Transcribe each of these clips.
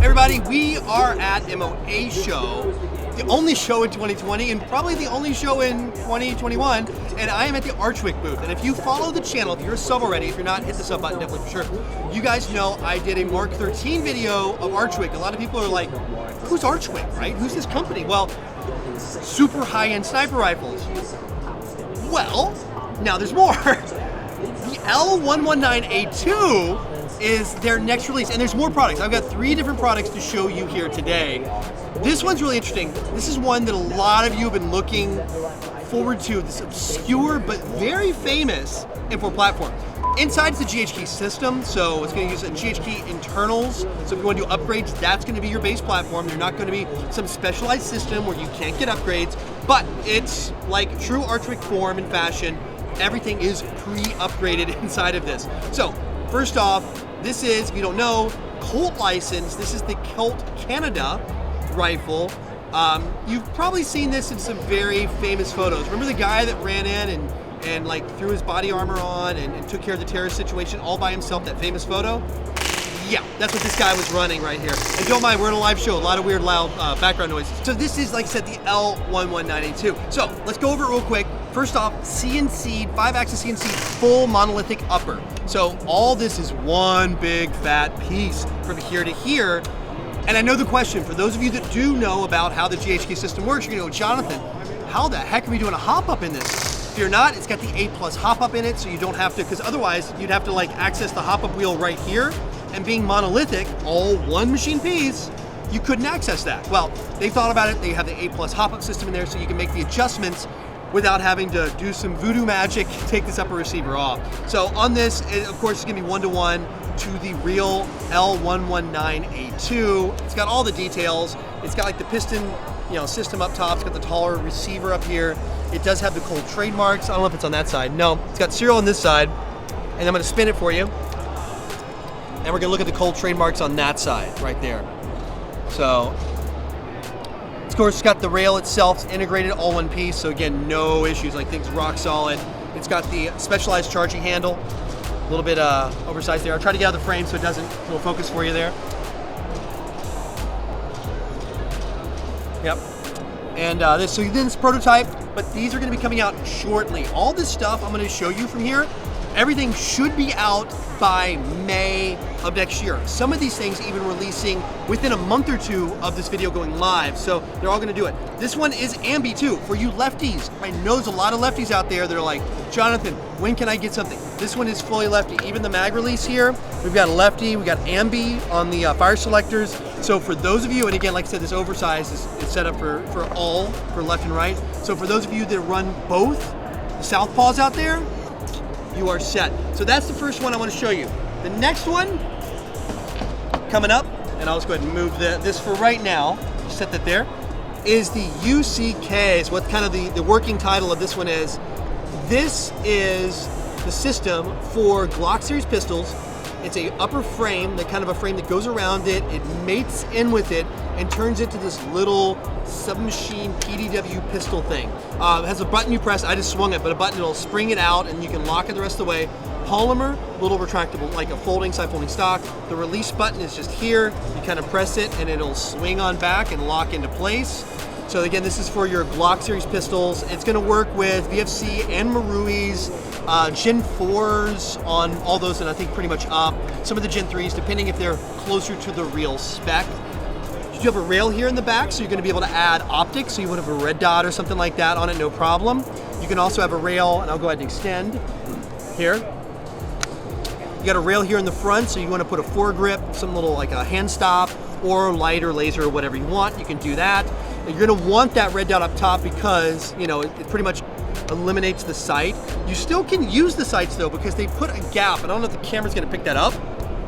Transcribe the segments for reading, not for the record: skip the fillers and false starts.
Everybody, we are at MOA Show, the only show in 2020 and probably the only show in 2021, and I am at the Archwick booth. And if you follow the channel, if you're a sub already, if you're not, hit the sub button definitely for sure. You guys know I did a Mark 13 video of Archwick. A lot of people are like, who's Archwick, right? Who's this company? Well, super high-end sniper rifles. Well, now there's more. The L119A2 is their next release, and there's more products. I've got 3 different products to show you here today. This one's really interesting. This is one that a lot of you have been looking forward to, this obscure but very famous M4 platform. Inside is the GHK system, so it's going to use a GHK internals. So if you want to do upgrades, that's going to be your base platform. They're not going to be some specialized system where you can't get upgrades, but it's like true Archwick form and fashion. Everything is pre-upgraded inside of this. So first off, this is, if you don't know, Colt license. This is the Colt Canada rifle. You've probably seen this in some very famous photos. Remember the guy that ran in and like threw his body armor on and took care of the terrorist situation all by himself, that famous photo? Yeah, that's what this guy was running right here. And don't mind, we're in a live show, a lot of weird loud background noises. So this is, like I said, the L119A2. So let's go over it real quick. First off, CNC, 5-axis CNC, full monolithic upper. So all this is one big fat piece from here to here. And I know the question, for those of you that do know about how the GHK system works, you're gonna go, Jonathan, how the heck are we doing a hop up in this? Fear not, it's got the A+ hop up in it, so you don't have to, because otherwise you'd have to like access the hop up wheel right here, and being monolithic, all one machine piece, you couldn't access that. Well, they thought about it, they have the A+ hop up system in there so you can make the adjustments without having to do some voodoo magic, take this upper receiver off. So on this, of course, it's gonna be 1-to-1 to the real L119A2. It's got all the details. It's got like the piston, system up top. It's got the taller receiver up here. It does have the Colt trademarks. I don't know if it's on that side. No, it's got serial on this side. And I'm gonna spin it for you. And we're gonna look at the Colt trademarks on that side, right there. So, of course, it's got the rail itself integrated all one piece, so again, no issues, like things rock solid. It's got the specialized charging handle, a little bit oversized there. I'll try to get out of the frame so it doesn't, little focus for you there. Yep. And so then it's prototype, but these are gonna be coming out shortly. All this stuff I'm gonna show you from here, everything should be out by May of next year. Some of these things even releasing within a month or 2 of this video going live, so they're all gonna do it. This one is ambi too, for you lefties. I know there's a lot of lefties out there that are like, Jonathan, when can I get something? This one is fully lefty. Even the mag release here, we've got a lefty, we got ambi on the fire selectors. So for those of you, and again, like I said, this oversized is set up for left and right. So for those of you that run both the southpaws out there, you are set. So that's the first one I want to show you. The next one coming up, and I'll just go ahead and move this for right now, set that there, is the UCK. So what kind of the working title of this one is. This is the system for Glock series pistols. It's a upper frame, the kind of a frame that goes around it, it mates in with it, and turns into this little submachine PDW pistol thing. It has a button you press, I just swung it, but a button that'll spring it out and you can lock it the rest of the way. Polymer, little retractable, like a side folding stock. The release button is just here. You kind of press it and it'll swing on back and lock into place. So again, this is for your Glock series pistols. It's gonna work with VFC and Marui's, Gen 4s on all those, and I think pretty much up. Some of the Gen 3s, depending if they're closer to the real spec. You have a rail here in the back, so you're gonna be able to add optics, so you would have a red dot or something like that on it, no problem. You can also have a rail, and I'll go ahead and extend here. You got a rail here in the front, so you wanna put a foregrip, some little like a hand stop, or light or laser or whatever you want, you can do that. And you're gonna want that red dot up top because, it pretty much eliminates the sight. You still can use the sights though, because they put a gap, and I don't know if the camera's gonna pick that up.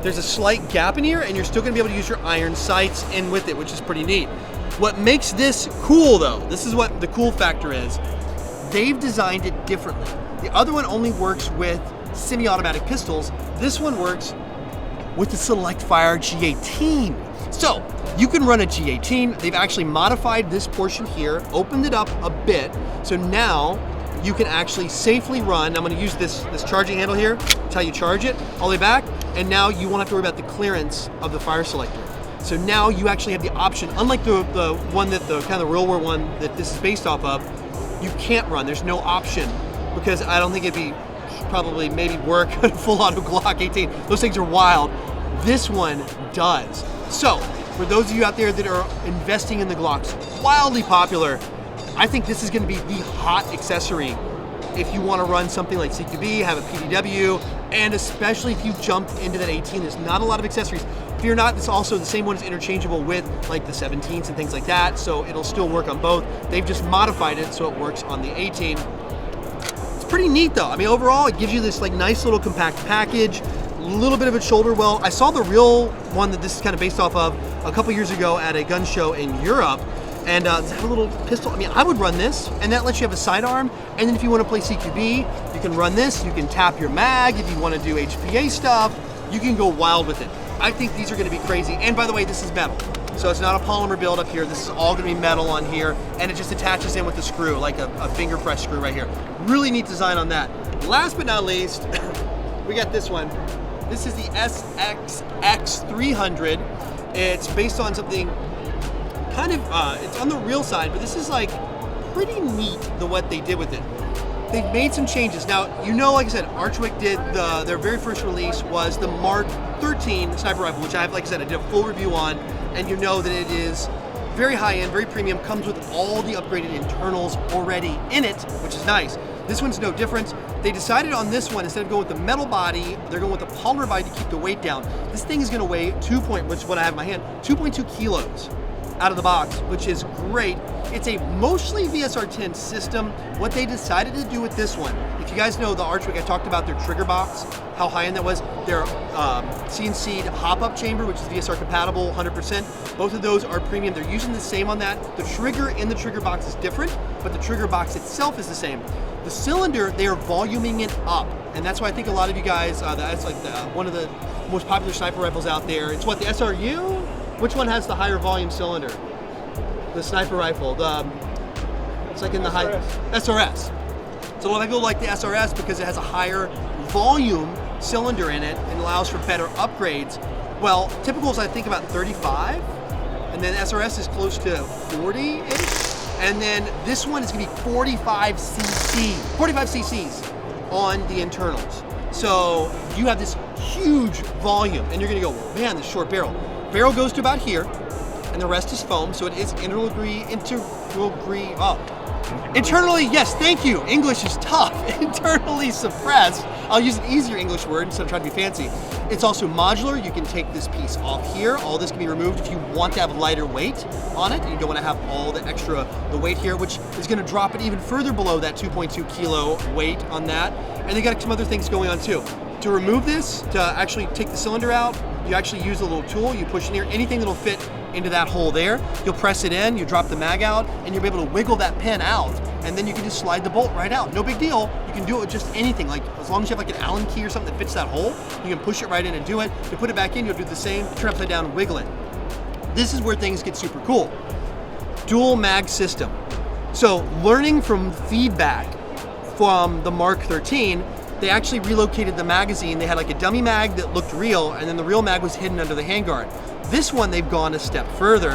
There's a slight gap in here, and you're still gonna be able to use your iron sights in with it, which is pretty neat. What makes this cool though, this is what the cool factor is, they've designed it differently. The other one only works with semi-automatic pistols. This one works with the Select Fire G18. So you can run a G18. They've actually modified this portion here, opened it up a bit, so now you can actually safely run. I'm gonna use this charging handle here, that's how you charge it, all the way back, and now you won't have to worry about the clearance of the fire selector. So now you actually have the option, unlike the one that the kind of the Real War one that this is based off of, you can't run. There's no option because I don't think it'd be probably maybe work a full auto Glock 18. Those things are wild. This one does. So for those of you out there that are investing in the Glocks, wildly popular, I think this is going to be the hot accessory if you want to run something like CQB, have a PDW, and especially if you jump into that 18. There's not a lot of accessories. Fear not, it's also the same one is interchangeable with like the 17s and things like that, so it'll still work on both. They've just modified it so it works on the 18. It's pretty neat though. I mean, overall, it gives you this like nice little compact package, a little bit of a shoulder well. I saw the real one that this is kind of based off of a couple years ago at a gun show in Europe, and it's had a little pistol. I mean, I would run this, and that lets you have a sidearm, and then if you want to play CQB, you can run this, you can tap your mag. If you want to do HPA stuff, you can go wild with it. I think these are going to be crazy. And by the way, this is metal. So it's not a polymer build up here. This is all going to be metal on here, and it just attaches in with the screw, like a finger press screw right here. Really neat design on that. Last but not least, we got this one. This is the SXX300. It's based on something kind of, it's on the real side, but this is like pretty neat what they did with it. They've made some changes. Now, you know, like I said, Archwick did their very first release was the Mark 13 sniper rifle, which I have, like I said, I did a full review on, and you know that it is very high-end, very premium, comes with all the upgraded internals already in it, which is nice. This one's no different. They decided on this one, instead of going with the metal body, they're going with the polymer body to keep the weight down. This thing is gonna weigh which is what I have in my hand, 2.2 kilos out of the box, which is great. It's a mostly VSR-10 system. What they decided to do with this one, if you guys know the Archwick, I talked about their trigger box, how high-end that was. Their CNC'd hop-up chamber, which is VSR compatible, 100%. Both of those are premium. They're using the same on that. The trigger in the trigger box is different, but the trigger box itself is the same. The cylinder, they are voluming it up, and that's why I think a lot of you guys, that's like one of the most popular sniper rifles out there. It's what, the SRU? Which one has the higher volume cylinder? The sniper rifle. It's like in the high SRS. So a lot of people like the SRS because it has a higher volume cylinder in it and allows for better upgrades. Well, typical is I think about 35, and then SRS is close to 40-ish, and then this one is gonna be 45 cc's on the internals. So you have this huge volume, and you're gonna go, well, man, this short barrel. Barrel goes to about here, and the rest is foam, so it is internally, yes, thank you. English is tough. Internally suppressed. I'll use an easier English word instead of trying to be fancy. It's also modular. You can take this piece off here. All this can be removed if you want to have lighter weight on it, and you don't want to have all the the weight here, which is going to drop it even further below that 2.2 kilo weight on that. And they got some other things going on too. To remove this, to actually take the cylinder out, you actually use a little tool, you push in here, anything that'll fit into that hole there, you'll press it in, you drop the mag out, and you'll be able to wiggle that pin out, and then you can just slide the bolt right out. No big deal. You can do it with just anything, like as long as you have like an Allen key or something that fits that hole, you can push it right in and do it. To put it back in, you'll do the same, turn upside down and wiggle it. This is where things get super cool. Dual mag system. So learning from feedback from the Mark 13, they actually relocated the magazine. They had like a dummy mag that looked real, and then the real mag was hidden under the handguard. This one, they've gone a step further.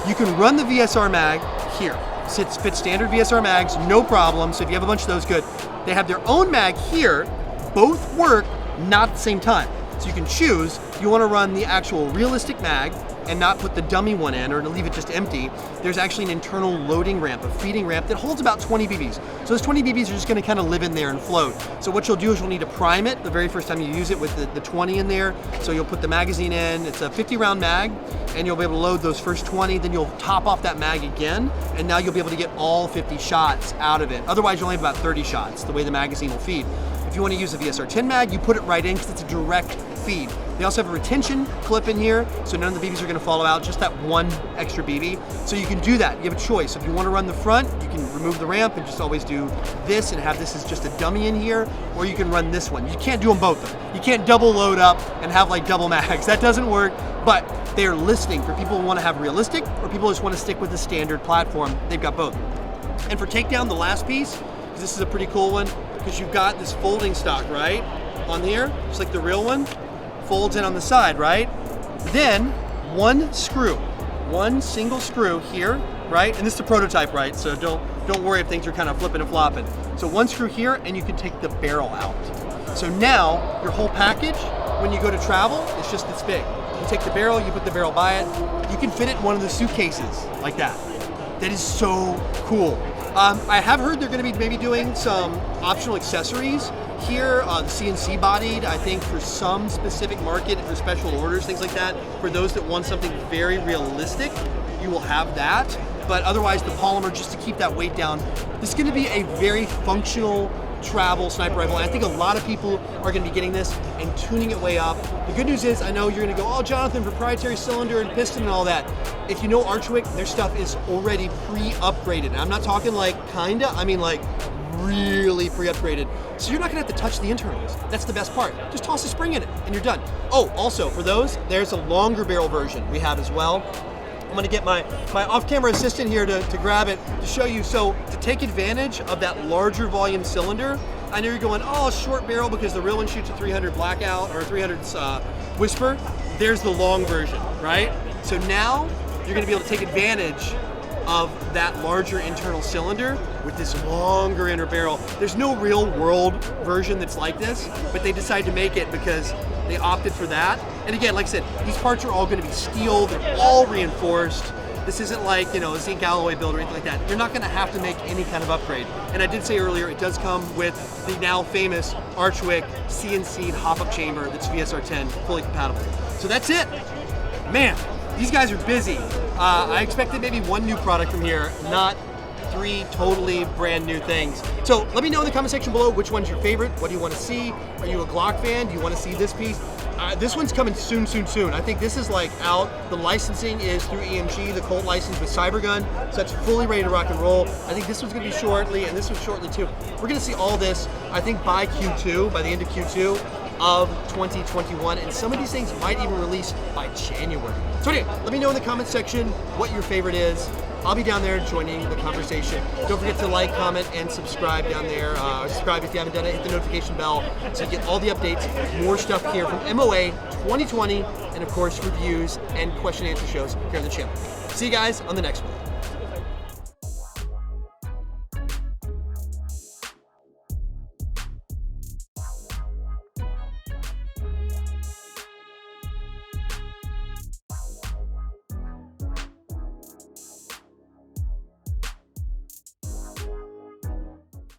You can run the VSR mag here. Fits standard VSR mags, no problem. So if you have a bunch of those, good. They have their own mag here. Both work, not at the same time. So you can choose if you want to run the actual realistic mag and not put the dummy one in, or to leave it just empty. There's actually an internal loading ramp, a feeding ramp that holds about 20 BBs. So those 20 BBs are just gonna kind of live in there and float. So what you'll do is you'll need to prime it the very first time you use it with the 20 in there. So you'll put the magazine in, it's a 50 round mag, and you'll be able to load those first 20, then you'll top off that mag again, and now you'll be able to get all 50 shots out of it. Otherwise, you'll only have about 30 shots, the way the magazine will feed. If you want to use a VSR-10 mag, you put it right in because it's a direct feed. They also have a retention clip in here, so none of the BBs are going to fall out, just that one extra BB. So you can do that. You have a choice. If you want to run the front, you can remove the ramp and just always do this and have this as just a dummy in here, or you can run this one. You can't do them both though. You can't double load up and have like double mags. That doesn't work, but they're listening for people who want to have realistic or people who just want to stick with the standard platform. They've got both. And for takedown, the last piece, because this is a pretty cool one, because you've got this folding stock, right? On here, just like the real one, folds in on the side, right? Then one screw, one single screw here, right? And this is a prototype, right? So don't worry if things are kind of flipping and flopping. So one screw here, and you can take the barrel out. So now your whole package, when you go to travel, it's just this big. You take the barrel, you put the barrel by it, you can fit it in one of the suitcases like that. That is so cool. I have heard they're going to be maybe doing some optional accessories here, the CNC bodied, I think for some specific market, for special orders, things like that. For those that want something very realistic, you will have that. But otherwise, the polymer, just to keep that weight down, this is going to be a very functional travel sniper rifle. And I think a lot of people are going to be getting this and tuning it way up. The good news is, I know you're going to go, oh, Jonathan, proprietary cylinder and piston and all that. If you know Archwick, their stuff is already pre-upgraded. And I'm not talking like kinda, I mean like really pre-upgraded. So you're not going to have to touch the internals. That's the best part. Just toss a spring in it and you're done. Oh, also for those, there's a longer barrel version we have as well. I'm gonna get my off-camera assistant here to grab it to show you. So to take advantage of that larger volume cylinder, I know you're going, oh, short barrel because the real one shoots a 300 blackout or 300 whisper. There's the long version, right? So now you're gonna be able to take advantage of that larger internal cylinder with this longer inner barrel. There's no real world version that's like this, but they decided to make it because they opted for that. And again, like I said, these parts are all going to be steel. They're all reinforced. This isn't like, you know, a zinc alloy build or anything like that. You're not going to have to make any kind of upgrade. And I did say earlier, it does come with the now famous Archwick CNC'd hop-up chamber that's VSR10 fully compatible. So that's it. Man, these guys are busy. I expected maybe one new product from here, not 3 totally brand new things. So let me know in the comment section below which one's your favorite. What do you want to see? Are you a Glock fan? Do you want to see this piece? This one's coming soon. I think this is like out. The licensing is through EMG, the Colt license with Cybergun. So that's fully ready to rock and roll. I think this one's going to be shortly, and this one's shortly too. We're going to see all this, I think, by Q2, by the end of Q2 of 2021. And some of these things might even release by January. So anyway, let me know in the comment section what your favorite is. I'll be down there joining the conversation. Don't forget to like, comment, and subscribe down there. Subscribe if you haven't done it. Hit the notification bell so you get all the updates. More stuff here from MOA 2020, and of course reviews and question and answer shows here on the channel. See you guys on the next one.